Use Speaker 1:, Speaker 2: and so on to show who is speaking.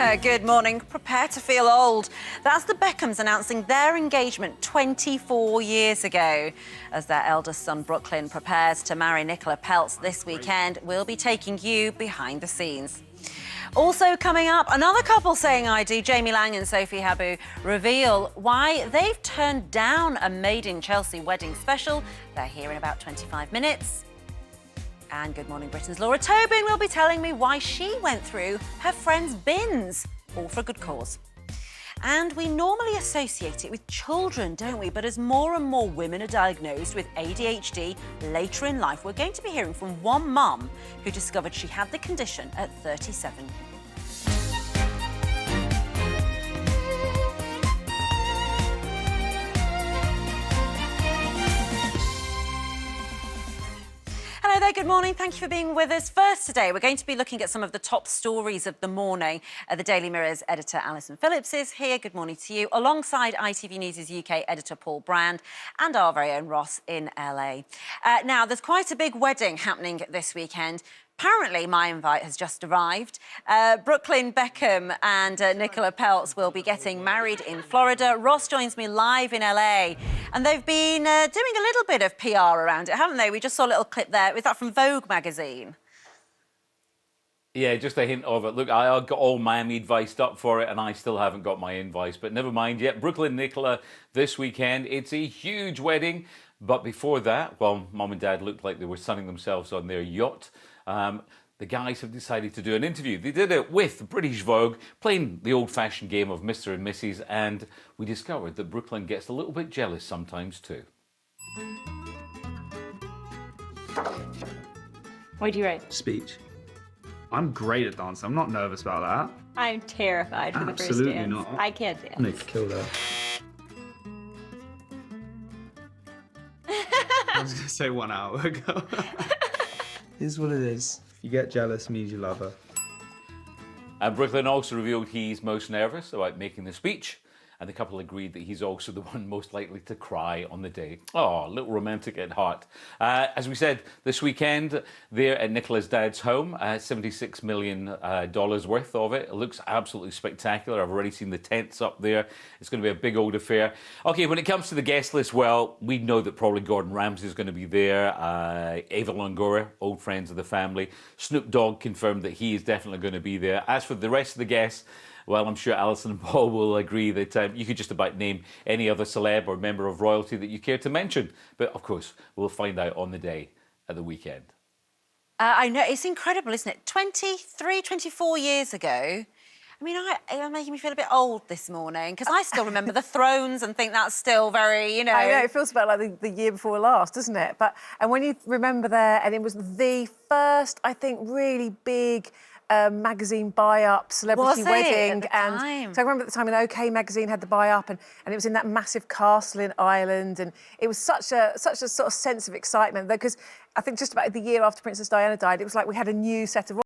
Speaker 1: Good morning. Prepare to feel old. That's the Beckhams announcing their engagement 24 years ago. As their eldest son, Brooklyn, prepares to marry Nicola Peltz this weekend, we'll be taking you behind the scenes. Also coming up, another couple saying I do. Jamie Lang and Sophie Habu reveal why they've turned down a Made in Chelsea wedding special. They're here in about 25 minutes. And Good Morning Britain's Laura Tobin will be telling me why she went through her friend's bins, all for a good cause. And we normally associate it with children, don't we? But as more and more women are diagnosed with ADHD later in life, we're going to be hearing from one mum who discovered she had the condition at 37. Hello there, good morning. Thank you for being with us. First today, we're going to be looking at some of the top stories of the morning. The Daily Mirror's editor, Alison Phillips, is here. Good morning to you. Alongside ITV News' UK editor, Paul Brand, and our very own Ross in LA. Now, there's quite a big wedding happening this weekend. Apparently, my invite has just arrived. Brooklyn Beckham and Nicola Peltz will be getting married in Florida. Ross joins me live in LA. And they've been doing a little bit of PR around it, haven't they? We just saw a little clip there. Was that from Vogue magazine?
Speaker 2: Yeah, just a hint of it. Look, I got all Miami advised up for it, and I still haven't got my invoice. But never mind yet. Brooklyn Nicola this weekend. It's a huge wedding. But before that, well, Mum and Dad looked like they were sunning themselves on their yacht. The guys have decided to do an interview. They did it with British Vogue, playing the old-fashioned game of Mr. and Mrs. And we discovered that Brooklyn gets a little bit jealous sometimes too.
Speaker 3: What do you write?
Speaker 4: Speech. I'm great at dancing. I'm not nervous about that.
Speaker 3: I'm terrified for the first dance.
Speaker 4: Absolutely not.
Speaker 3: I can't dance.
Speaker 4: I need to kill that. I was going to say 1 hour ago. Here's what it is. If you get jealous, it means you love her.
Speaker 2: And Brooklyn also revealed he's most nervous about making the speech. And the couple agreed that he's also the one most likely to cry on the day. Oh, a little romantic at heart. As we said, this weekend, they're at Nicola's dad's home, $76 million worth of it. It looks absolutely spectacular. I've already seen the tents up there. It's going to be a big old affair. Okay, when it comes to the guest list, well, we know that probably Gordon Ramsay is going to be there. Ava Longoria, old friends of the family. Snoop Dogg confirmed that he is definitely going to be there. As for the rest of the guests, well, I'm sure Alison and Paul will agree that you could just about name any other celeb or member of royalty that you care to mention. But, of course, we'll find out on the day at the weekend.
Speaker 1: I know, it's incredible, isn't it? 24 years ago. I mean, you're making me feel a bit old this morning, because I still remember the thrones and think that's still very, you know...
Speaker 5: I know, it feels about like the year before last, doesn't it? And when you remember there, and it was the first, I think, really big... magazine buy-up, celebrity wedding, and so I remember at the time when OK magazine had the buy-up, and it was in that massive castle in Ireland, and it was such a sort of sense of excitement because I think just about the year after Princess Diana died, it was like we had a new set of